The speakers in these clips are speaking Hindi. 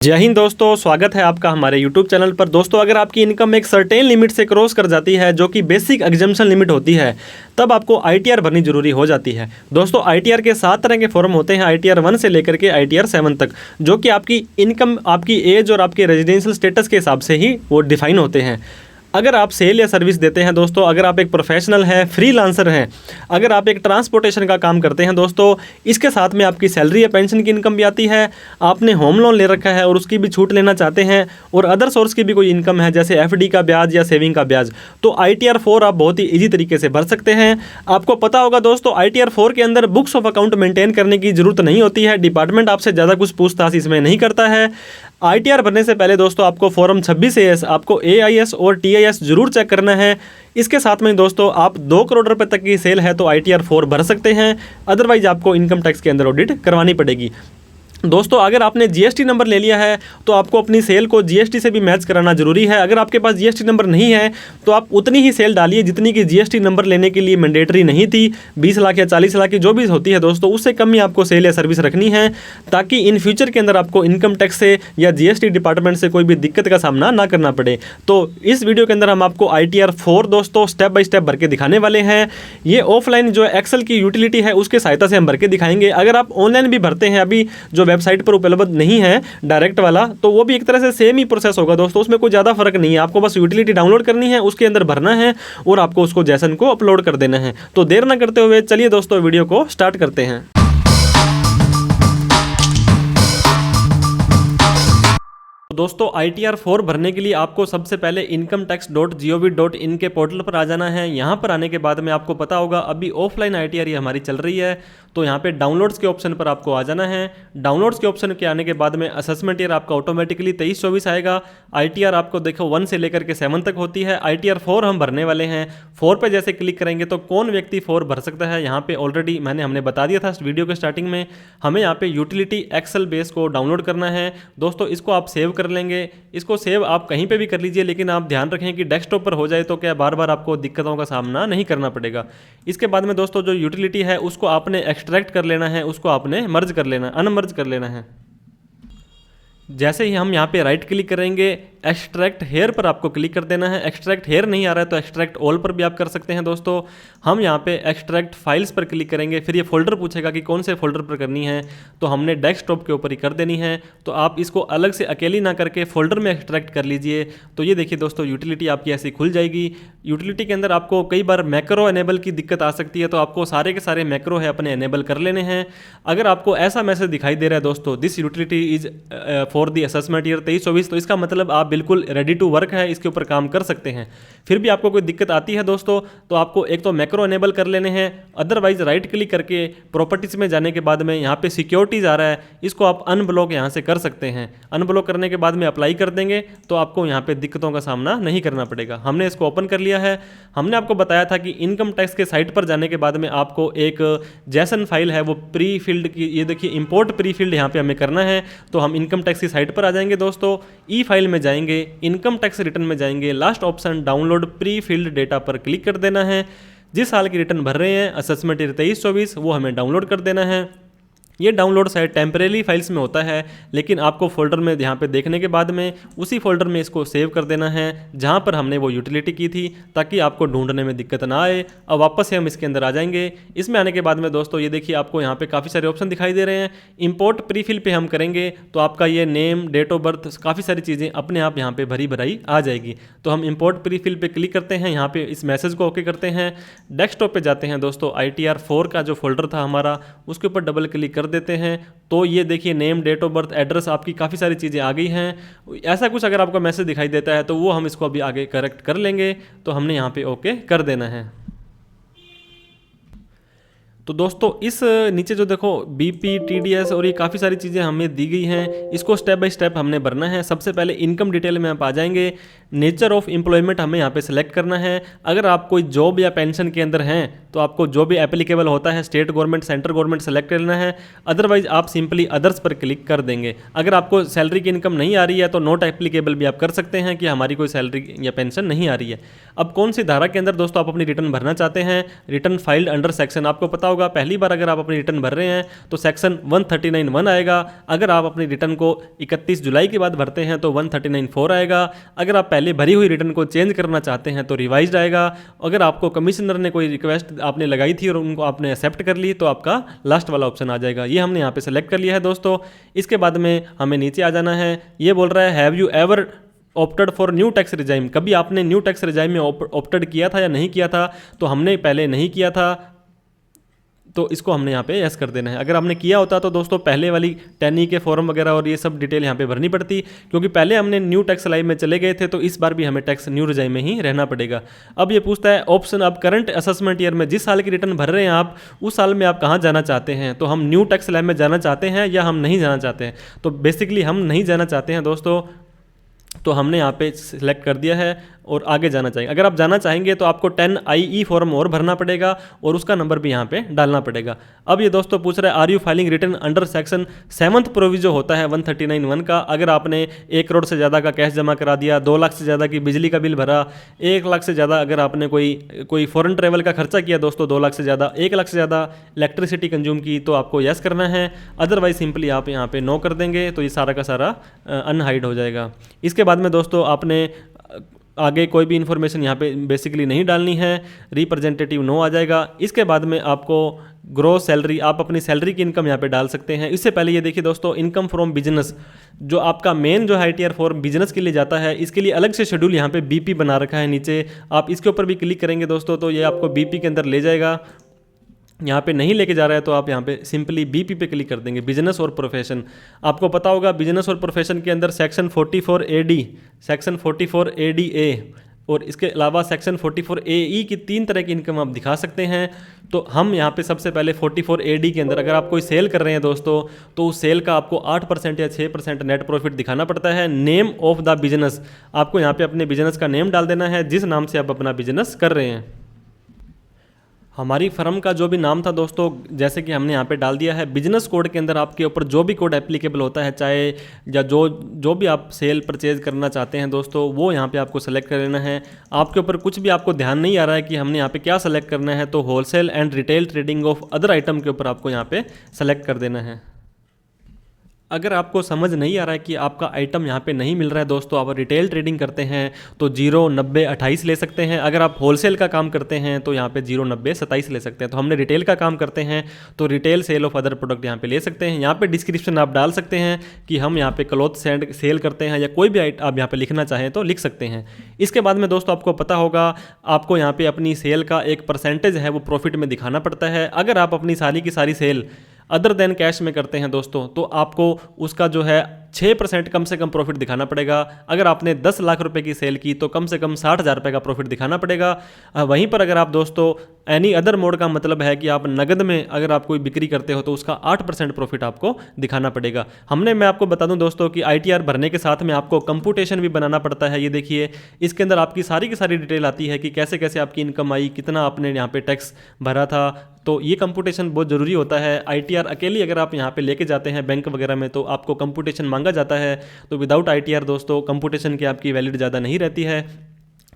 जय हिंद दोस्तों, स्वागत है आपका हमारे YouTube चैनल पर। दोस्तों, अगर आपकी इनकम एक सर्टेन लिमिट से क्रॉस कर जाती है, जो कि बेसिक एग्जम्पशन लिमिट होती है, तब आपको ITR भरनी जरूरी हो जाती है। दोस्तों, ITR के 7 तरह के फॉर्म होते हैं, ITR 1 से लेकर के ITR 7 तक, जो कि आपकी इनकम, आपकी एज और आपके रेजिडेंशियल स्टेटस के हिसाब से ही वो डिफाइन होते हैं। अगर आप सेल या सर्विस देते हैं दोस्तों, अगर आप एक प्रोफेशनल हैं, फ्रीलांसर हैं, अगर आप एक ट्रांसपोर्टेशन का काम करते हैं दोस्तों, इसके साथ में आपकी सैलरी या पेंशन की इनकम भी आती है, आपने होम लोन ले रखा है और उसकी भी छूट लेना चाहते हैं, और अदर सोर्स की भी कोई इनकम है जैसे FD का ब्याज या सेविंग का ब्याज, तो ITR 4 आप बहुत ही ईजी तरीके से भर सकते हैं। आपको पता होगा दोस्तों, ITR 4 के अंदर बुक्स ऑफ अकाउंट मेंटेन करने की जरूरत नहीं होती है। डिपार्टमेंट आपसे ज़्यादा कुछ पूछताछ इसमें नहीं करता है। ITR भरने से पहले दोस्तों आपको फॉर्म 26AS, आपको AIS और TIS जरूर चेक करना है। इसके साथ में दोस्तों आप 2 करोड़ रुपए तक की सेल है तो ITR 4 भर सकते हैं, अदरवाइज आपको इनकम टैक्स के अंदर ऑडिट करवानी पड़ेगी। दोस्तों, अगर आपने GST नंबर ले लिया है तो आपको अपनी सेल को GST से भी मैच कराना जरूरी है। अगर आपके पास GST नंबर नहीं है तो आप उतनी ही सेल डालिए जितनी कि GST नंबर लेने के लिए मैंडेटरी नहीं थी। 20 लाख या 40 लाख की जो भी होती है दोस्तों, उससे कम ही आपको सेल या सर्विस रखनी है, ताकि इन फ्यूचर के अंदर आपको इनकम टैक्स से या GST डिपार्टमेंट से कोई भी दिक्कत का सामना ना करना पड़े। तो इस वीडियो के अंदर हम आपको ITR 4 दोस्तों स्टेप बाय स्टेप भर के दिखाने वाले हैं। ये ऑफलाइन जो एक्सेल की यूटिलिटी है उसके सहायता से हम भर के दिखाएंगे। अगर आप ऑनलाइन भी भरते हैं, अभी जो वेबसाइट पर उपलब्ध नहीं है डायरेक्ट वाला, तो वो भी एक तरह से सेम ही प्रोसेस होगा दोस्तों, उसमें कोई ज़्यादा फर्क नहीं है। आपको बस यूटिलिटी डाउनलोड करनी है, उसके अंदर भरना है और आपको उसको जैसन को अपलोड कर देना है। तो देर ना करते हुए चलिए दोस्तों वीडियो को स्टार्ट करते हैं। दोस्तों, ITR 4 भरने के लिए आपको सबसे पहले incometax.gov.in के पोर्टल पर आ जाना है। यहाँ पर आने के बाद में आपको पता होगा अभी ऑफलाइन ITR ये हमारी चल रही है, तो यहाँ पे डाउनलोड्स के ऑप्शन पर आपको आ जाना है। डाउनलोड्स के ऑप्शन के आने के बाद में असेसमेंट ईयर आपका ऑटोमेटिकली 23-24 आएगा। ITR आपको देखो 1 से लेकर के 7 तक होती है। ITR 4 हम भरने वाले हैं। 4 पे जैसे क्लिक करेंगे तो कौन व्यक्ति 4 भर सकता है, यहाँ पे ऑलरेडी हमने बता दिया था वीडियो के स्टार्टिंग में। हमें यहाँ पे यूटिलिटी एक्सेल बेस को डाउनलोड करना है दोस्तों। इसको आप सेव कर लेंगे। इसको सेव आप कहीं पे भी कर लीजिए, लेकिन आप ध्यान रखें कि डेस्कटॉप पर हो जाए तो क्या बार बार आपको दिक्कतों का सामना नहीं करना पड़ेगा। इसके बाद में दोस्तों जो यूटिलिटी है उसको आपने एक्सट्रैक्ट कर लेना है, उसको आपने मर्ज कर लेना, अनमर्ज कर लेना है। जैसे ही हम यहाँ पे राइट क्लिक करेंगे, एक्सट्रैक्ट हेयर पर आपको क्लिक कर देना है। एक्सट्रैक्ट हेयर नहीं आ रहा है तो एक्सट्रैक्ट ऑल पर भी आप कर सकते हैं दोस्तों। हम यहाँ पे एक्सट्रैक्ट फाइल्स पर क्लिक करेंगे, फिर ये फोल्डर पूछेगा कि कौन से फोल्डर पर करनी है, तो हमने डेस्कटॉप के ऊपर ही कर देनी है। तो आप इसको अलग से अकेली ना करके फोल्डर में एक्सट्रैक्ट कर लीजिए। तो ये देखिए दोस्तों, यूटिलिटी आपकी ऐसी खुल जाएगी। यूटिलिटी के अंदर आपको कई बार मैक्रो एनेबल की दिक्कत आ सकती है, तो आपको सारे के सारे मैक्रो है अपने एनेबल कर लेने हैं। अगर आपको ऐसा मैसेज दिखाई दे रहा है दोस्तों, this utility is for the assessment year 23-24, तो इसका मतलब आप बिल्कुल रेडी टू वर्क है, इसके ऊपर काम कर सकते हैं। फिर भी आपको कोई दिक्कत आती है दोस्तों, तो आपको एक तो मैक्रो एनेबल कर लेने हैं, अदरवाइज राइट क्लिक करके प्रॉपर्टीज में जाने के बाद में यहाँ पे सिक्योरिटीज आ रहा है, इसको आप अनब्लॉक यहाँ से कर सकते हैं। अनब्लॉक करने के बाद में अप्लाई कर देंगे तो आपको यहाँ पे दिक्कतों का सामना नहीं करना पड़ेगा। हमने इसको ओपन कर लिया है। हमने आपको बताया था कि इनकम टैक्स के साइट पर जाने के बाद में आपको एक जैसन फाइल है वो प्री फिल्ड की, ये देखिए इंपोर्ट प्री फिल्ड यहाँ पे हमें करना है। तो हम इनकम टैक्स की साइट पर आ जाएंगे दोस्तों, ई फाइल में जाएंगे, इनकम टैक्स रिटर्न में जाएंगे, last option download pre filled data पर क्लिक कर देना है। जिस साल की रिटर्न भर रहे हैं असेसमेंट ईयर 23-24, वो हमें डाउनलोड कर देना है। ये डाउनलोड शायद टेम्परेरी फाइल्स में होता है, लेकिन आपको फोल्डर में यहाँ पे देखने के बाद में उसी फोल्डर में इसको सेव कर देना है जहाँ पर हमने वो यूटिलिटी की थी, ताकि आपको ढूंढने में दिक्कत ना आए। अब वापस से हम इसके अंदर आ जाएंगे। इसमें आने के बाद में दोस्तों ये देखिए आपको यहाँ पे काफ़ी सारे ऑप्शन दिखाई दे रहे हैं। इंपोर्ट प्रीफिल पे हम करेंगे तो आपका ये नेम, डेट ऑफ बर्थ, काफ़ी सारी चीज़ें अपने आप यहाँ पर भरी भराई आ जाएगी। तो हम इंपोर्ट प्रीफिल पे क्लिक करते हैं, यहाँ पे इस मैसेज को ओके करते हैं, डेस्कटॉप पे जाते हैं दोस्तों। ITR 4 का जो फोल्डर था हमारा, उसके ऊपर डबल क्लिक कर देते हैं। तो ये देखिए name, date of birth, address, आपकी काफ़ी सारी चीज़ें आ गई हैं। ऐसा कुछ अगर आपका मैसेज दिखाई देता है तो वो हम इसको अभी आगे करेक्ट कर लेंगे। तो हमने यहाँ पे ओके कर देना है। तो दोस्तों इस नीचे जो देखो BP, TDS और ये काफ़ी सारी चीज़ें हमें दी गई हैं, इसको स्टेप बाय स्टेप हमने भरना है। सबसे पहले इनकम डिटेल में आप आ जाएंगे। नेचर ऑफ एम्प्लॉयमेंट हमें यहाँ पे सेलेक्ट करना है। अगर आप कोई जॉब या पेंशन के अंदर हैं तो आपको जो भी एप्लीकेबल होता है state government central government select करना है, अदरवाइज आप सिंपली अदर्स पर क्लिक कर देंगे। अगर आपको सैलरी की इनकम नहीं आ रही है तो नॉट एप्लीकेबल भी आप कर सकते हैं कि हमारी कोई सैलरी या पेंशन नहीं आ रही है। अब कौन सी धारा के अंदर दोस्तों आप अपनी रिटर्न भरना चाहते हैं? रिटर्न फाइल्ड अंडर सेक्शन, आपको पता होगा पहली बार अगर आप अपनी रिटर्न भर रहे हैं तो सेक्शन 139(1) आएगा। अगर आप अपनी रिटर्न को 31 जुलाई के बाद भरते हैं तो 139(4) आएगा। अगर आप पहले भरी हुई रिटर्न को चेंज करना चाहते हैं तो रिवाइज्ड आएगा। अगर आपको कमिश्नर ने कोई रिक्वेस्ट आपने लगाई थी और उनको आपने एक्सेप्ट कर ली तो आपका लास्ट वाला ऑप्शन आ जाएगा। ये हमने यहाँ पे सेलेक्ट कर लिया है दोस्तों। इसके बाद में हमें नीचे आ जाना है। ये बोल रहा है have you ever opted for new tax regime, कभी आपने न्यू टैक्स रिजाइम में ऑप्टेड किया था या नहीं किया था? तो हमने पहले नहीं किया था तो इसको हमने यहाँ पे यस कर देना है। अगर हमने किया होता तो दोस्तों पहले वाली 10E के फॉर्म वगैरह और ये सब डिटेल यहाँ पे भरनी पड़ती, क्योंकि पहले हमने न्यू टैक्स लाइव में चले गए थे तो इस बार भी हमें टैक्स न्यू रिजाइम में ही रहना पड़ेगा। अब ये पूछता है ऑप्शन, अब करंट असेसमेंट ईयर में जिस साल की रिटर्न भर रहे हैं आप उस साल में आप कहाँ जाना चाहते हैं? तो हम न्यू टैक्स लाइव में जाना चाहते हैं या हम नहीं जाना चाहते हैं? तो बेसिकली हम नहीं जाना चाहते हैं दोस्तों, तो हमने यहाँ पे सिलेक्ट कर दिया है और आगे जाना चाहिए। अगर आप जाना चाहेंगे तो आपको 10IE फॉर्म और भरना पड़ेगा और उसका नंबर भी यहाँ पे डालना पड़ेगा। अब ये दोस्तों पूछ रहा है are you filing return under section 7th proviso होता है 139(1) का। अगर आपने 1 करोड़ से ज़्यादा का कैश जमा करा दिया, 2 लाख से ज़्यादा की बिजली का बिल भरा, 1 लाख से ज़्यादा अगर आपने कोई फॉरेन ट्रैवल का खर्चा किया दोस्तों 2 लाख से ज़्यादा, 1 लाख से ज़्यादा इलेक्ट्रिसिटी कंज्यूम की, तो आपको यस करना है। अदरवाइज सिंपली आप यहाँ पे नो कर देंगे तो ये सारा का सारा अनहाइड हो जाएगा। इसके बाद में दोस्तों आपने आगे कोई भी इन्फॉर्मेशन यहाँ पे बेसिकली नहीं डालनी है, रिप्रेजेंटेटिव नो आ जाएगा। इसके बाद में आपको ग्रोस सैलरी, आप अपनी सैलरी की इनकम यहाँ पे डाल सकते हैं। इससे पहले ये देखिए दोस्तों इनकम फ्रॉम बिजनेस, जो आपका मेन जो है ITR फॉर्म बिजनेस के लिए जाता है, इसके लिए अलग से शेड्यूल यहाँ पे BP बना रखा है नीचे। आप इसके ऊपर भी क्लिक करेंगे दोस्तों तो ये आपको BP के अंदर ले जाएगा। यहाँ पे नहीं लेके जा रहा है तो आप यहाँ पे सिंपली BP पे क्लिक कर देंगे, बिजनेस और प्रोफेशन। आपको पता होगा बिजनेस और प्रोफेशन के अंदर सेक्शन 44AD, सेक्शन 44ADA और इसके अलावा सेक्शन 44AE की 3 तरह की इनकम आप दिखा सकते हैं। तो हम यहाँ पे सबसे पहले 44AD के अंदर अगर आप कोई सेल कर रहे हैं दोस्तों तो उस सेल का आपको 8% या 6% नेट प्रॉफिट दिखाना पड़ता है। नेम ऑफ द बिजनेस, आपको यहाँ पे अपने बिजनेस का नेम डाल देना है जिस नाम से आप अपना बिजनेस कर रहे हैं। हमारी फर्म का जो भी नाम था दोस्तों, जैसे कि हमने यहाँ पे डाल दिया है। बिजनेस कोड के अंदर आपके ऊपर जो भी कोड एप्लीकेबल होता है, चाहे या जो भी आप सेल परचेज करना चाहते हैं दोस्तों, वो यहाँ पे आपको सेलेक्ट कर लेना है। आपके ऊपर कुछ भी आपको ध्यान नहीं आ रहा है कि हमने यहाँ पे क्या सेलेक्ट करना है, तो wholesale and retail trading of other item के ऊपर आपको यहाँ पे सेलेक्ट कर देना है। अगर आपको समझ नहीं आ रहा है कि आपका आइटम यहाँ पे नहीं मिल रहा है दोस्तों, आप रिटेल ट्रेडिंग करते हैं तो 0, 90, 28 ले सकते हैं। अगर आप होलसेल का काम करते हैं तो यहाँ पे 0, 90, 27 ले सकते हैं। तो हमने रिटेल का काम करते हैं तो retail sale of other product यहाँ पे ले सकते हैं। यहाँ पे डिस्क्रिप्शन आप डाल सकते हैं कि हम यहाँ पे क्लॉथ सेल करते हैं, या कोई भी आप यहाँ पे लिखना चाहें तो लिख सकते हैं। इसके बाद में दोस्तों आपको पता होगा आपको यहाँ पे अपनी सेल का एक परसेंटेज है वो प्रॉफिट में दिखाना पड़ता है। अगर आप अपनी सारी की सारी सेल अदर देन कैश में करते हैं दोस्तों तो आपको उसका जो है 6% कम से कम प्रॉफिट दिखाना पड़ेगा। अगर आपने 10 लाख रुपए की सेल की तो कम से कम 60,000 रुपये का प्रॉफिट दिखाना पड़ेगा। वहीं पर अगर आप दोस्तों एनी अदर मोड का मतलब है कि आप नगद में अगर आप कोई बिक्री करते हो तो उसका 8% प्रॉफिट आपको दिखाना पड़ेगा। मैं आपको बता दूं दोस्तों कि ITR भरने के साथ में आपको कंप्यूटेशन भी बनाना पड़ता है। ये देखिए इसके अंदर आपकी सारी की सारी डिटेल आती है कि कैसे कैसे आपकी इनकम आई, कितना आपने यहाँ पे टैक्स भरा था। तो ये कंप्यूटेशन बहुत ज़रूरी होता है। ITR अकेली अगर आप यहाँ पे लेके जाते हैं बैंक वगैरह में तो आपको कंप्यूटेशन मांगा जाता है। तो विदाउट ITR दोस्तों कंप्यूटेशन की आपकी वैलिड ज़्यादा नहीं रहती है।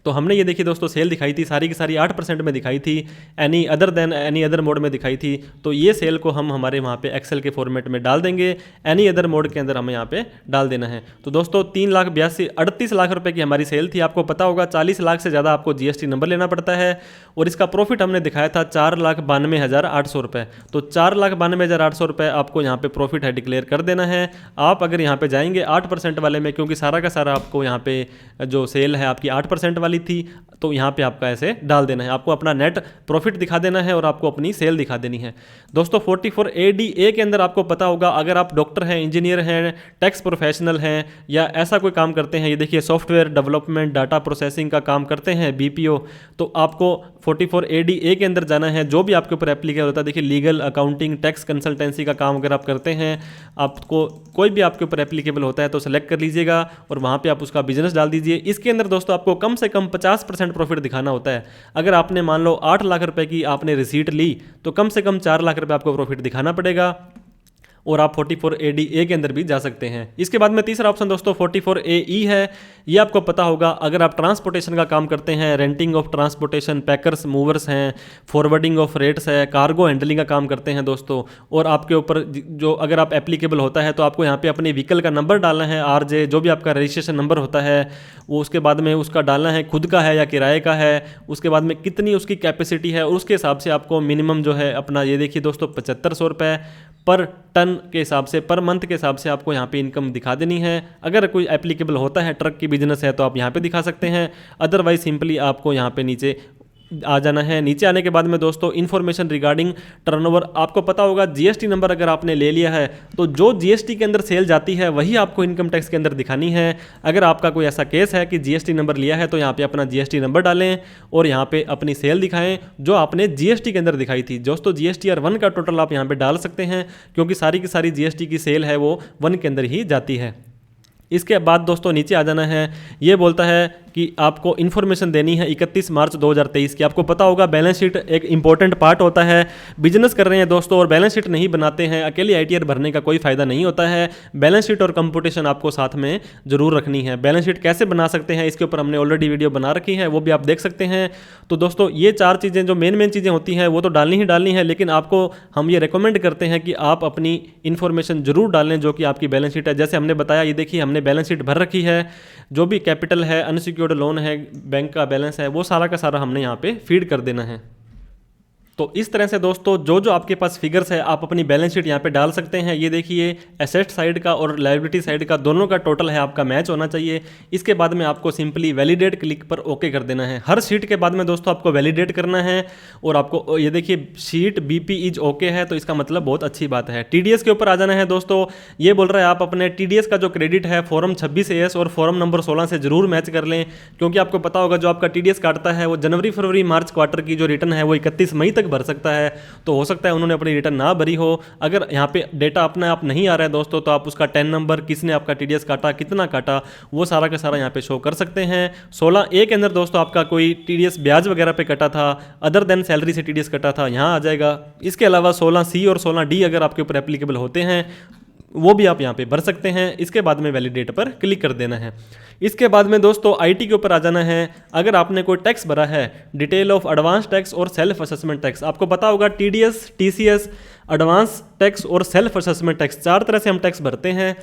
तो हमने ये देखिए दोस्तों सेल दिखाई थी, सारी की सारी 8% में दिखाई थी, एनी अदर मोड में दिखाई थी। तो ये सेल को हम हमारे वहाँ पे एक्सेल के फॉर्मेट में डाल देंगे, एनी अदर मोड के अंदर हमें यहाँ पे डाल देना है। तो दोस्तों 38 लाख रुपए की हमारी सेल थी। आपको पता होगा 40 लाख से ज़्यादा आपको GST नंबर लेना पड़ता है और इसका प्रॉफिट हमने दिखाया था 4,92,800 रुपये। तो 4,92,800 रुपये आपको यहाँ पे प्रॉफिट है डिक्लेयर कर देना है। आप अगर यहाँ पे जाएंगे 8% वाले में, क्योंकि सारा का सारा आपको यहाँ पे जो सेल है आपकी 8% वाली वाली थी, तो यहाँ पे आपका ऐसे डाल देना है, आपको अपना नेट प्रॉफिट दिखा देना है और आपको अपनी सेल दिखा देनी है। दोस्तों 44ADA के अंदर आपको पता होगा, अगर आप डॉक्टर हैं, इंजीनियर हैं, टैक्स प्रोफेशनल हैं या ऐसा कोई काम करते हैं, ये देखिए सॉफ्टवेयर डेवलपमेंट, डाटा प्रोसेसिंग का काम करते हैं, BPO, तो आपको 44ADA के अंदर जाना है। जो भी आपके ऊपर एप्लीकेबल होता है, देखिए लीगल, अकाउंटिंग, टैक्स कंसल्टेंसी का काम अगर आप करते हैं, आपको कोई भी आपके ऊपर एप्लीकेबल होता है तो सेलेक्ट कर लीजिएगा और वहाँ पे आप उसका बिजनेस डाल दीजिए। इसके अंदर दोस्तों आपको कम से कम 50% प्रॉफिट दिखाना होता है। अगर आपने मान लो 8 लाख रुपए की आपने रिसीट ली तो कम से कम 4 लाख रुपए आपको प्रॉफिट दिखाना पड़ेगा और आप 44ADA के अंदर भी जा सकते हैं। इसके बाद में तीसरा ऑप्शन दोस्तों 44AE है। ये आपको पता होगा, अगर आप ट्रांसपोर्टेशन का काम करते हैं, renting of transportation, packers movers हैं, फॉरवर्डिंग ऑफ रेट्स है, कार्गो हैंडलिंग का काम करते हैं दोस्तों, और आपके ऊपर जो अगर आप एप्लीकेबल होता है तो आपको यहाँ पे अपने व्हीकल का नंबर डालना है, RJ जो भी आपका रजिस्ट्रेशन नंबर होता है वो, उसके बाद में उसका डालना है, खुद का है या किराए का है, उसके बाद में कितनी उसकी कैपेसिटी है, और उसके हिसाब से आपको मिनिमम जो है अपना, ये देखिए दोस्तों 7500 रुपये पर टन के हिसाब से, पर मंथ के हिसाब से आपको यहाँ पे इनकम दिखा देनी है। अगर कोई एप्लीकेबल होता है, ट्रक की बिजनेस है, तो आप यहाँ पे दिखा सकते हैं, अदरवाइज सिंपली आपको यहाँ पे नीचे आ जाना है। नीचे आने के बाद में दोस्तों इन्फॉर्मेशन रिगार्डिंग टर्नओवर, आपको पता होगा GST नंबर अगर आपने ले लिया है तो जो GST के अंदर सेल जाती है वही आपको इनकम टैक्स के अंदर दिखानी है। अगर आपका कोई ऐसा केस है कि GST नंबर लिया है तो यहाँ पे अपना GST नंबर डालें और यहाँ पे अपनी सेल दिखाएं जो आपने GST के अंदर दिखाई थी। दोस्तों GSTR 1 का टोटल आप यहाँ पे डाल सकते हैं, क्योंकि सारी की सारी GST की सेल है वो 1 के अंदर ही जाती है। इसके बाद दोस्तों नीचे आ जाना है, ये बोलता है कि आपको इन्फॉर्मेशन देनी है 31 मार्च 2023 की। आपको पता होगा बैलेंस शीट एक इंपॉर्टेंट पार्ट होता है। बिजनेस कर रहे हैं दोस्तों और बैलेंस शीट नहीं बनाते हैं, अकेली ITR भरने का कोई फायदा नहीं होता है। बैलेंस शीट और कंप्यूटेशन आपको साथ में जरूर रखनी है। बैलेंस शीट कैसे बना सकते हैं इसके ऊपर हमने ऑलरेडी वीडियो बना रखी है, वो भी आप देख सकते हैं। तो दोस्तों ये 4 चीज़ें जो मेन चीज़ें होती हैं वो तो डालनी ही डालनी है, लेकिन आपको हम ये रिकमेंड करते हैं कि आप अपनी इन्फॉर्मेशन जरूर डालें जो कि आपकी बैलेंस शीट है। जैसे हमने बताया, ये देखिए हमने बैलेंस शीट भर रखी है, जो भी कैपिटल है, अनसिक्योर्ड लोन है, बैंक का बैलेंस है, वो सारा का सारा हमने यहाँ पे फीड कर देना है। तो इस तरह से दोस्तों जो जो आपके पास फिगर्स है आप अपनी बैलेंस शीट यहाँ पे डाल सकते हैं। ये देखिए एसेट साइड का और लायबिलिटी साइड का दोनों का टोटल है आपका मैच होना चाहिए। इसके बाद में आपको सिंपली वैलिडेट क्लिक पर ओके कर देना है। हर शीट के बाद में दोस्तों आपको वैलिडेट करना है और आपको ये देखिए शीट BP इज ओके है, तो इसका मतलब बहुत अच्छी बात है। TDS के ऊपर आ जाना है दोस्तों। ये बोल रहा है आप अपने TDS का जो क्रेडिट है फॉर्म 26AS और फॉर्म नंबर 16 से जरूर मैच कर लें, क्योंकि आपको पता होगा जो आपका TDS काटता है वो जनवरी, फरवरी, मार्च क्वार्टर की जो रिटर्न है वो 31 मई भर सकता है। तो हो सकता है उन्होंने अपनी रिटर्न ना भरी हो। अगर यहाँ पे डेटा अपने आप नहीं आ रहा है दोस्तों, तो आप उसका 10 नंबर, किसने आपका TDS काटा, कितना काटा, वो सारा का सारा यहाँ पे शो कर सकते हैं। 16A के अंदर दोस्तों आपका कोई TDS ब्याज वगैरह पे कटा था, अदर देन सैलरी से TDS कटा था, यहाँ आ जाएगा। इसके अलावा 16C और 16D अगर आपके ऊपर एप्लीकेबल होते हैं वो भी आप यहाँ पे भर सकते हैं। इसके बाद में वैलिडेट पर क्लिक कर देना है। इसके बाद में दोस्तों IT के ऊपर आ जाना है। अगर आपने कोई टैक्स भरा है, डिटेल ऑफ एडवांस टैक्स और सेल्फ असेसमेंट टैक्स, आपको पता होगा TDS, TCS, एडवांस टैक्स और सेल्फ असेसमेंट टैक्स, 4 तरह से हम टैक्स भरते हैं।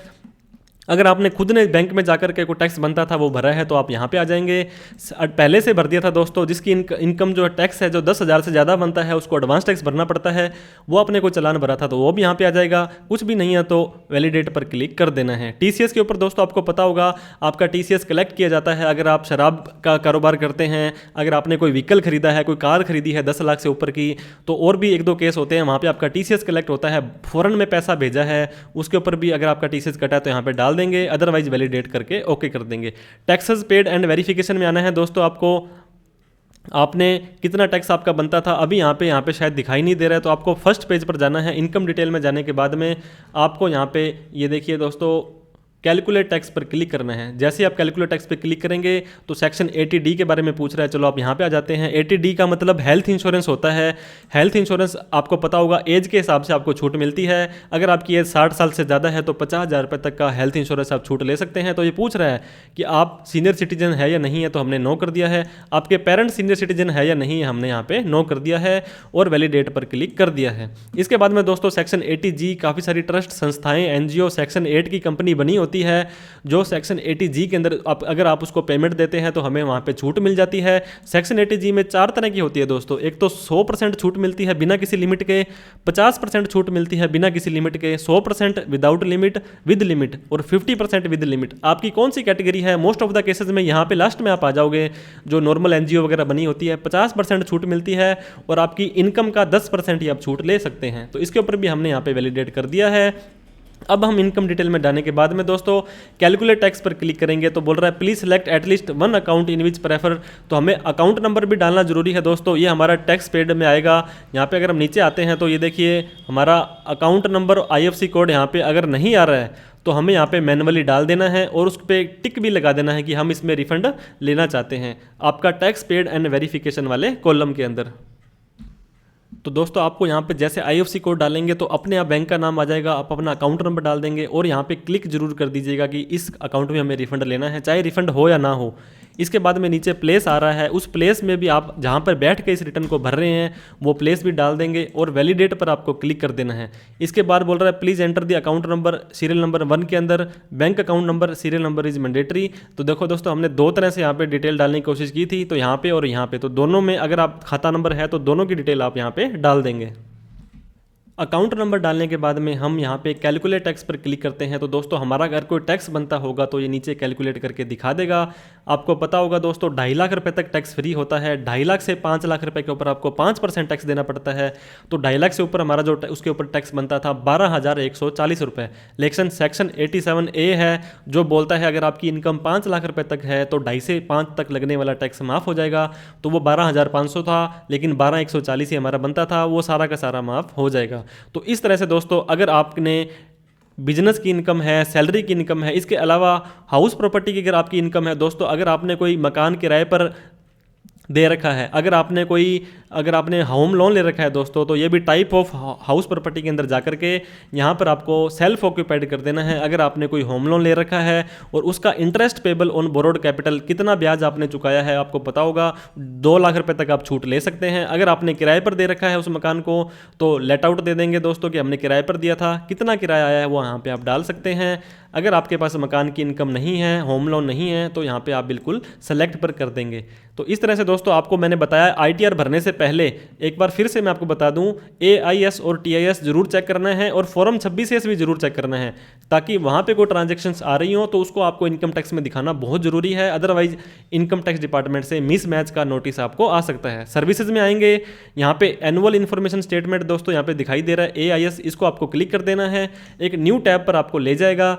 अगर आपने खुद ने बैंक में जाकर के कोई टैक्स बनता था वो भरा है तो आप यहाँ पे आ जाएंगे। पहले से भर दिया था दोस्तों, जिसकी इनकम जो टैक्स है जो 10,000 से ज़्यादा बनता है उसको एडवांस टैक्स भरना पड़ता है, वो अपने को चालान भरा था तो वो भी यहाँ पे आ जाएगा। कुछ भी नहीं है तो वैलिडेट पर क्लिक कर देना है। TCS के ऊपर दोस्तों आपको पता होगा आपका TCS कलेक्ट किया जाता है अगर आप शराब का कारोबार करते हैं, अगर आपने कोई व्हीकल खरीदा है, कोई कार खरीदी है 10 लाख से ऊपर की, तो और भी 1-2 केस होते हैं वहाँ पर आपका TCS कलेक्ट होता है। फ़ौरन में पैसा भेजा है उसके ऊपर भी अगर आपका TCS कटा है तो यहाँ पर डाल देंगे, अदरवाइज वैलिडेट करके ओके कर देंगे। टैक्सेस पेड एंड वेरिफिकेशन में आना है दोस्तों। आपको आपने कितना टैक्स आपका बनता था अभी यहाँ पे शायद दिखाई नहीं दे रहा है, तो आपको फर्स्ट पेज पर जाना है। इनकम डिटेल में जाने के बाद में आपको यहाँ पे ये देखिए दोस्तों कैलकुलेट टैक्स पर क्लिक करना है। जैसे आप कैलकुलेट टैक्स पर क्लिक करेंगे तो सेक्शन 80D के बारे में पूछ रहा है। चलो आप यहाँ पे आ जाते हैं। 80D का मतलब हेल्थ इंश्योरेंस होता है। हेल्थ इंश्योरेंस आपको पता होगा एज के हिसाब से आपको छूट मिलती है। अगर आपकी एज 60 साल से ज़्यादा है तो 50,000 रुपये तक का हेल्थ इंश्योरेंस आप छूट ले सकते हैं। तो ये पूछ रहा है कि आप सीनियर सिटीजन है या नहीं है, तो हमने नो कर दिया है। आपके पेरेंट्स सीनियर सिटीजन है या नहीं है, हमने यहाँ पे नो कर दिया है और वैलिडेट पर क्लिक कर दिया है। इसके बाद में दोस्तों सेक्शन 80G काफ़ी सारी ट्रस्ट, संस्थाएँ, NGO सेक्शन 8 की कंपनी बनी होती होती है जो सेक्शन 80G के अंदर अगर आप उसको पेमेंट देते हैं तो हमें वहाँ पे छूट मिल जाती है। सेक्शन 80G में 4 तरह की होती है दोस्तों। एक तो 100% छूट मिलती है बिना किसी लिमिट के, 50% छूट मिलती है बिना किसी लिमिट के, 100% विदाउट लिमिट, विद लिमिट और 50% विद लिमिट। आपकी कौन सी कैटेगरी है? मोस्ट ऑफ द केसेस में यहाँ पे लास्ट में आप आ जाओगे जो नॉर्मल NGO वगैरह बनी होती है, 50% छूट मिलती है और आपकी इनकम का 10% ही आप छूट ले सकते हैं। तो इसके ऊपर भी हमने यहाँ पे वैलिडेट कर दिया है। अब हम इनकम डिटेल में डालने के बाद में दोस्तों कैलकुलेट टैक्स पर क्लिक करेंगे तो बोल रहा है please select at least one account in which prefer. तो हमें अकाउंट नंबर भी डालना जरूरी है दोस्तों। ये हमारा टैक्स पेड में आएगा। यहाँ पे अगर हम नीचे आते हैं तो ये देखिए हमारा अकाउंट नंबर IFSC कोड यहाँ पे अगर नहीं आ रहा है तो हमें यहाँ पे मैनुअली डाल देना है और उस पर टिक भी लगा देना है कि हम इसमें रिफंड लेना चाहते हैं आपका टैक्स पेड एंड वेरिफिकेशन वाले कॉलम के अंदर। तो दोस्तों आपको यहाँ पे जैसे IFSC कोड डालेंगे तो अपने आप बैंक का नाम आ जाएगा, आप अपना अकाउंट नंबर डाल देंगे और यहाँ पे क्लिक जरूर कर दीजिएगा कि इस अकाउंट में हमें रिफंड लेना है, चाहे रिफंड हो या ना हो। इसके बाद में नीचे प्लेस आ रहा है, उस प्लेस में भी आप जहाँ पर बैठ के इस रिटर्न को भर रहे हैं वो प्लेस भी डाल देंगे और वैलिडेट पर आपको क्लिक कर देना है। इसके बाद बोल रहा है please enter the account number serial number 1 के अंदर bank account number serial number is mandatory. तो देखो दोस्तों हमने 2 तरह से यहाँ पे डिटेल डालने की कोशिश की थी, तो यहाँ पे और यहाँ पे, तो दोनों में अगर आप खाता नंबर है तो दोनों की डिटेल आप यहाँ पे डाल देंगे। अकाउंट नंबर डालने के बाद में हम यहाँ पे कैलकुलेट टैक्स पर क्लिक करते हैं। तो दोस्तों हमारा अगर कोई टैक्स बनता होगा तो ये नीचे कैलकुलेट करके दिखा देगा। आपको पता होगा दोस्तों 2.5 लाख रुपए तक टैक्स फ्री होता है। 2.5 लाख से 5 लाख रुपए के ऊपर आपको 5% टैक्स देना पड़ता है। तो 2.5 लाख से ऊपर हमारा जो उसके ऊपर टैक्स बनता था 12,140 रुपये। लेकिन सेक्शन 87A है जो बोलता है अगर आपकी इनकम 5 लाख रुपए तक है तो 2.5 से 5 तक लगने वाला टैक्स माफ़ हो जाएगा। तो वो 12,500 था लेकिन 12,140 ही हमारा बनता था, वो सारा का सारा माफ़ हो जाएगा। तो इस तरह से दोस्तों अगर आपने बिजनेस की इनकम है, सैलरी की इनकम है, इसके अलावा हाउस प्रॉपर्टी की अगर आपकी इनकम है दोस्तों, अगर आपने कोई मकान किराए पर दे रखा है, अगर आपने होम लोन ले रखा है दोस्तों, तो ये भी टाइप ऑफ हाउस प्रॉपर्टी के अंदर जाकर के यहाँ पर आपको सेल्फ ऑक्यूपाइड कर देना है। अगर आपने कोई होम लोन ले रखा है और उसका interest payable on borrowed capital कितना ब्याज आपने चुकाया है आपको पता होगा, 2 लाख रुपए तक आप छूट ले सकते हैं। अगर आपने किराए पर दे रखा है उस मकान को तो लेट आउट दे देंगे दोस्तों कि हमने किराए पर दिया था, कितना किराया आया है वो यहाँ पे आप डाल सकते हैं। अगर आपके पास मकान की इनकम नहीं है, होम लोन नहीं है, तो यहाँ पे आप बिल्कुल सेलेक्ट पर कर देंगे। तो इस तरह से दोस्तों आपको मैंने बताया ITR भरने से पहले एक बार फिर से मैं आपको बता दूं AIS और TIS जरूर चेक करना है और फॉर्म 26S भी जरूर चेक करना है, ताकि वहाँ पे कोई ट्रांजेक्शन्स आ रही हो तो उसको आपको इनकम टैक्स में दिखाना बहुत जरूरी है। अदरवाइज इनकम टैक्स डिपार्टमेंट से मिसमैच का नोटिस आपको आ सकता है। सर्विसेज में आएंगे, यहाँ पे एनुअल इन्फॉर्मेशन स्टेटमेंट दोस्तों यहाँ पे दिखाई दे रहा है AIS, इसको आपको क्लिक कर देना है, एक न्यू टैब पर आपको ले जाएगा।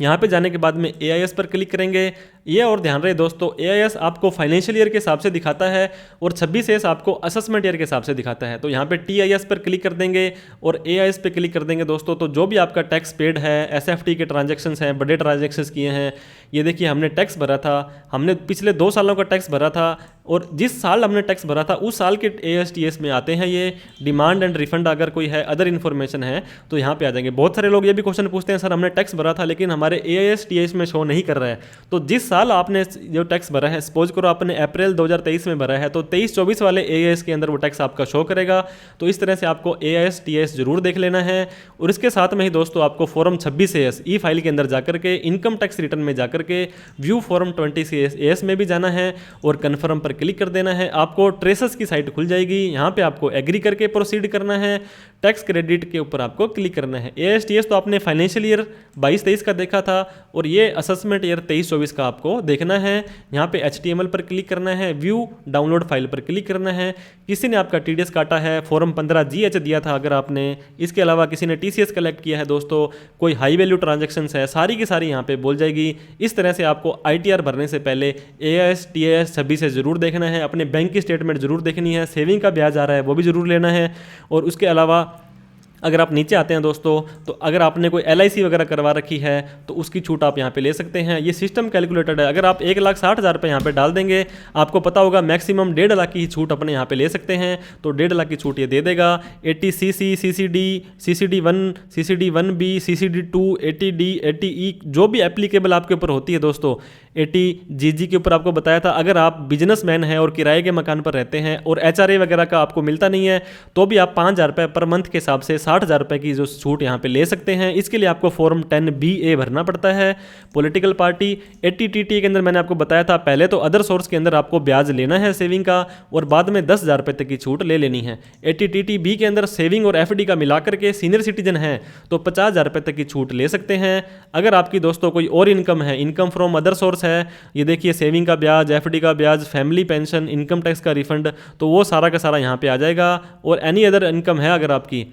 यहाँ पे जाने के बाद में AIS पर क्लिक करेंगे। ये और ध्यान रहे दोस्तों AIS आपको फाइनेंशियल ईयर के हिसाब से दिखाता है और 26S आपको असेसमेंट ईयर के हिसाब से दिखाता है। तो यहाँ पे TIS पर क्लिक कर देंगे और AIS पे क्लिक कर देंगे दोस्तों। तो जो भी आपका टैक्स पेड है, SFT के ट्रांजेक्शंस हैं, बड़े ट्रांजेक्शंस किए हैं, ये देखिए हमने टैक्स भरा था, हमने पिछले 2 सालों का टैक्स भरा था और जिस साल हमने टैक्स भरा था उस साल के AIS TS में आते हैं ये डिमांड एंड रिफंड। अगर कोई है अदर इन्फॉर्मेशन है तो यहाँ पे आ जाएंगे। बहुत सारे लोग ये भी क्वेश्चन पूछते हैं सर हमने टैक्स भरा था लेकिन हमारे AIS TS में शो नहीं कर रहा है। तो जिस साल आपने जो टैक्स भरा है, सपोज करो आपने अप्रैल 2023 में भरा है तो 23-24 वाले AIS के अंदर वो टैक्स आपका शो करेगा। तो इस तरह से आपको AIS TS जरूर देख लेना है। और इसके साथ में ही दोस्तों आपको फॉर्म 26AS ई फाइल के अंदर जाकर के इनकम टैक्स रिटर्न में जाकर के व्यू फॉर्म 20AS में भी जाना है और कन्फर्म पर क्लिक कर देना है। आपको ट्रेसेस की साइट खुल जाएगी, यहाँ पे आपको एग्री करके प्रोसीड करना है। टैक्स क्रेडिट के ऊपर आपको क्लिक करना है। AIS TS तो आपने फाइनेंशियल ईयर 22-23 का देखा था और ये असेसमेंट ईयर 23-24 का आपको देखना है। यहाँ पे HTML पर क्लिक करना है, व्यू डाउनलोड फाइल पर क्लिक करना है। किसी ने आपका TDS काटा है, फॉर्म 15GH दिया था अगर आपने, इसके अलावा किसी ने TCS कलेक्ट किया है दोस्तों, कोई हाई वैल्यू ट्रांजेक्शन्स है, सारी की सारी यहाँ पे बोल जाएगी। इस तरह से आपको ITR भरने से पहले AIS TS 26 से जरूर देखना है, अपने बैंक की स्टेटमेंट जरूर देखनी है, सेविंग का ब्याज आ रहा है वो भी जरूर लेना है। और उसके अलावा अगर आप नीचे आते हैं दोस्तों तो अगर आपने कोई LIC वगैरह करवा रखी है तो उसकी छूट आप यहाँ पे ले सकते हैं। ये सिस्टम कैलकुलेटेड है। अगर आप 1,60,000 रुपये यहाँ पे डाल देंगे, आपको पता होगा मैक्सिमम 1.5 लाख की छूट अपने यहाँ पे ले सकते हैं। तो 1.5 लाख की छूट ये दे देगा। 80CC, CCD, CCD1, CCD1B, CCD2, 80D, 80E जो भी एप्लीकेबल आपके ऊपर होती है दोस्तों। 80GG के ऊपर आपको बताया था अगर आप बिजनेसमैन हैं और किराए के मकान पर रहते हैं और HRA वगैरह का आपको मिलता नहीं है तो भी आप 5,000 रुपये पर मंथ के हिसाब से 60,000 रुपये की जो छूट यहाँ पे ले सकते हैं। इसके लिए आपको फॉर्म 10BA भरना पड़ता है। पॉलिटिकल पार्टी 80TT के अंदर मैंने आपको बताया था, पहले तो अदर सोर्स के अंदर आपको ब्याज लेना है सेविंग का और बाद में 10,000 रुपये तक की छूट ले लेनी है। 80TT-B के अंदर सेविंग और FD का मिलाकर के सीनियर सिटीजन है तो 50,000 रुपये तक की छूट ले सकते हैं। अगर आपकी दोस्तों कोई और इनकम है, इनकम फ्रॉम अदर सोर्स है, ये देखिए सेविंग का ब्याज, FD का ब्याज, फैमिली पेंशन, इनकम टैक्स का रिफंड, तो वो सारा का सारा यहाँ पे आ जाएगा। और एनी अदर इनकम है अगर आपकी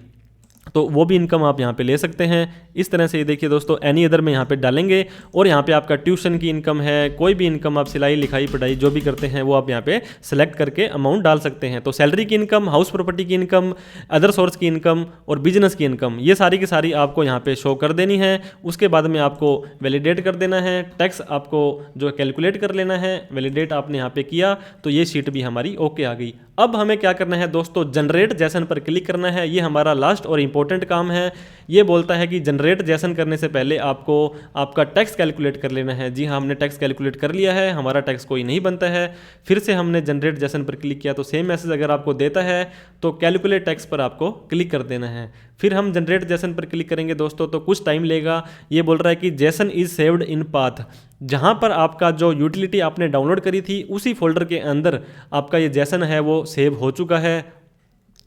तो वो भी इनकम आप यहाँ पे ले सकते हैं। इस तरह से ये देखिए दोस्तों एनी अदर में यहाँ पे डालेंगे और यहाँ पे आपका ट्यूशन की इनकम है, कोई भी इनकम आप सिलाई लिखाई पढ़ाई जो भी करते हैं वो आप यहाँ पे सेलेक्ट करके अमाउंट डाल सकते हैं। तो सैलरी की इनकम, हाउस प्रॉपर्टी की इनकम, अदर सोर्स की इनकम और बिजनेस की इनकम, ये सारी की सारी आपको यहाँ पे शो कर देनी है। उसके बाद में आपको वैलिडेट कर देना है, टैक्स आपको जो कैलकुलेट कर लेना है। वैलिडेट आपने यहाँ पे किया तो ये शीट भी हमारी ओके आ गई। अब हमें क्या करना है दोस्तों, जनरेट जैसन पर क्लिक करना है। ये हमारा लास्ट और इंपॉर्टेंट काम है। ये बोलता है कि जनरेट जैसन करने से पहले आपको आपका टैक्स कैलकुलेट कर लेना है। जी हाँ, हमने टैक्स कैलकुलेट कर लिया है, हमारा टैक्स कोई नहीं बनता है। फिर से हमने जनरेट जैसन पर क्लिक किया तो सेम मैसेज अगर आपको देता है तो कैलकुलेट टैक्स पर आपको क्लिक कर देना है। फिर हम जनरेट जैसन पर क्लिक करेंगे दोस्तों तो कुछ टाइम लेगा। ये बोल रहा है कि जैसन इज सेव्ड इन पाथ, जहाँ पर आपका जो यूटिलिटी आपने डाउनलोड करी थी उसी फोल्डर के अंदर आपका ये जैसन है वो सेव हो चुका है।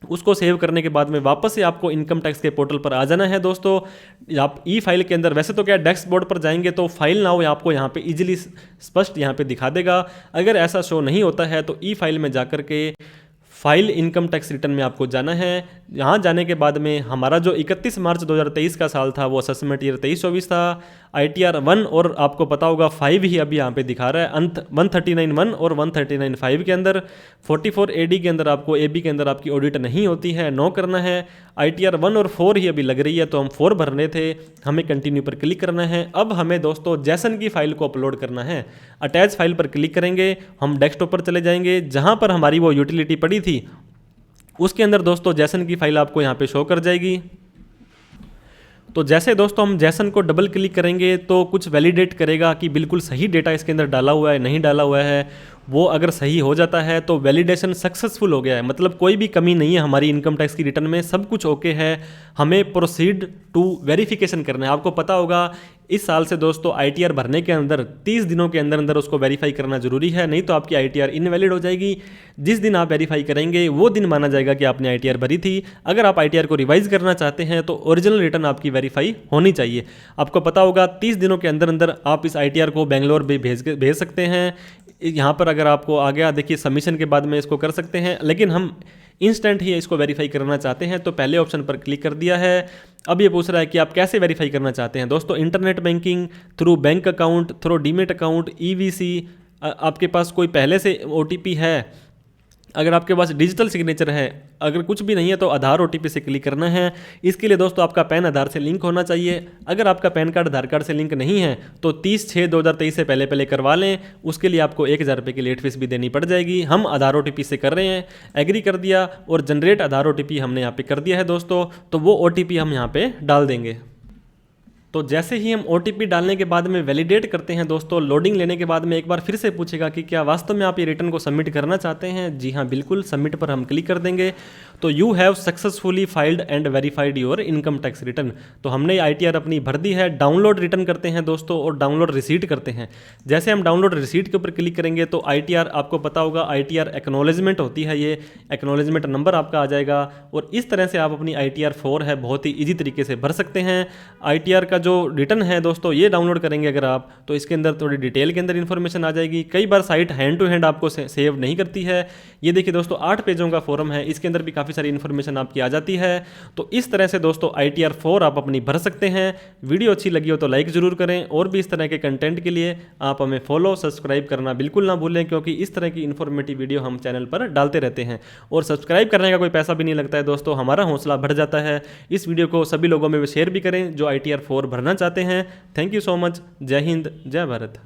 उसको सेव करने के बाद में वापस से आपको इनकम टैक्स के पोर्टल पर आ जाना है दोस्तों। आप ई फाइल के अंदर, वैसे तो क्या डैशबोर्ड पर जाएंगे तो फाइल नाउ आपको यहाँ पे इजीली स्पष्ट यहाँ पे दिखा देगा। अगर ऐसा शो नहीं होता है तो ई फाइल में जाकर के फाइल इनकम टैक्स रिटर्न में आपको जाना है। यहाँ जाने के बाद में हमारा जो 31 मार्च 2023 का साल था वो असेसमेंट ईयर 23-24 था। ITR 1 और आपको पता होगा 5 ही अभी यहाँ पे दिखा रहा है, अंत 139(1) और 139(5) के अंदर। 44 AD के अंदर आपको, AB के अंदर आपकी ऑडिट नहीं होती है, नो करना है। ITR 1 और 4 ही अभी लग रही है तो हम 4 भरने थे, हमें कंटिन्यू पर क्लिक करना है। अब हमें दोस्तों जैसन की फाइल को अपलोड करना है। अटैच फाइल पर क्लिक करेंगे, हम डेस्कटॉप पर चले जाएंगे, जहाँ पर हमारी वो यूटिलिटी पड़ी थी उसके अंदर दोस्तों जैसन की फाइल आपको यहाँ पे शो कर जाएगी। तो जैसे दोस्तों हम जैसन को डबल क्लिक करेंगे तो कुछ वैलिडेट करेगा कि बिल्कुल सही डेटा इसके अंदर डाला हुआ है नहीं डाला हुआ है। वो अगर सही हो जाता है तो वैलिडेशन सक्सेसफुल हो गया है, मतलब कोई भी कमी नहीं है हमारी इनकम टैक्स की रिटर्न में, सब कुछ ओके है। हमें प्रोसीड टू वेरिफिकेशन करना है। आपको पता होगा इस साल से दोस्तों ITR भरने के अंदर 30 दिनों के अंदर अंदर उसको वेरीफाई करना जरूरी है, नहीं तो आपकी ITR इनवैलिड हो जाएगी। जिस दिन आप वेरीफाई करेंगे वो दिन माना जाएगा कि आपने ITR भरी थी। अगर आप ITR को रिवाइज करना चाहते हैं तो ओरिजिनल रिटर्न आपकी वेरीफाई होनी चाहिए। आपको पता होगा 30 दिनों के अंदर अंदर आप इस ITR को बेंगलोर भी भेज सकते हैं। यहाँ पर अगर आपको आ गया, देखिए सबमिशन के बाद में इसको कर सकते हैं, लेकिन हम इंस्टेंट ही इसको वेरीफाई करना चाहते हैं तो पहले ऑप्शन पर क्लिक कर दिया है। अब ये पूछ रहा है कि आप कैसे वेरीफाई करना चाहते हैं दोस्तों, internet banking, through bank account, through demat account, EVC, आपके पास कोई पहले से OTP है, अगर आपके पास डिजिटल सिग्नेचर है, अगर कुछ भी नहीं है तो आधार OTP से क्लिक करना है। इसके लिए दोस्तों आपका पैन आधार से लिंक होना चाहिए। अगर आपका पैन कार्ड आधार कार्ड से लिंक नहीं है तो 30/6/2023 से पहले करवा लें। उसके लिए आपको 1,000 रुपये की लेट फीस भी देनी पड़ जाएगी। हम आधार OTP से कर रहे हैं, एग्री कर दिया और जनरेट आधार OTP हमने यहाँ पे कर दिया है दोस्तों, तो वो OTP हम यहाँ पे डाल देंगे। तो जैसे ही हम OTP डालने के बाद में वैलिडेट करते हैं दोस्तों, लोडिंग लेने के बाद में एक बार फिर से पूछेगा कि क्या वास्तव में आप ये रिटर्न को सबमिट करना चाहते हैं। जी हाँ बिल्कुल, सबमिट पर हम क्लिक कर देंगे तो you have successfully filed and verified your income tax return. तो हमने ITR अपनी भर दी है। डाउनलोड रिटर्न करते हैं दोस्तों और डाउनलोड रिसीट करते हैं। जैसे हम डाउनलोड रिसीट के ऊपर क्लिक करेंगे तो ITR, आपको पता होगा ITR एक्नॉलेजमेंट होती है, ये एक्नॉलेजमेंट नंबर आपका आ जाएगा और इस तरह से आप अपनी ITR 4 है बहुत ही ईजी तरीके से भर सकते हैं। ITR का जो रिटर्न है दोस्तों ये डाउनलोड करेंगे अगर आप तो इसके अंदर थोड़ी डिटेल के अंदर इन्फॉर्मेशन आ जाएगी। कई बार साइट हैंड टू हैंड आपको सेव नहीं करती है। ये देखिए दोस्तों 8 पेजों का फॉर्म है, इसके अंदर भी काफ़ी सारी इन्फॉर्मेशन आपकी आ जाती है। तो इस तरह से दोस्तों ITR 4 आप अपनी भर सकते हैं। वीडियो अच्छी लगी हो तो लाइक ज़रूर करें और भी इस तरह के कंटेंट के लिए आप हमें फॉलो सब्सक्राइब करना बिल्कुल ना भूलें, क्योंकि इस तरह की इन्फॉर्मेटिव वीडियो हम चैनल पर डालते रहते हैं और सब्सक्राइब करने का कोई पैसा भी नहीं लगता है दोस्तों, हमारा हौसला बढ़ जाता है। इस वीडियो को सभी लोगों में शेयर भी करें जो ITR 4 भरना चाहते हैं। Thank you so much. जय हिंद, जय भारत।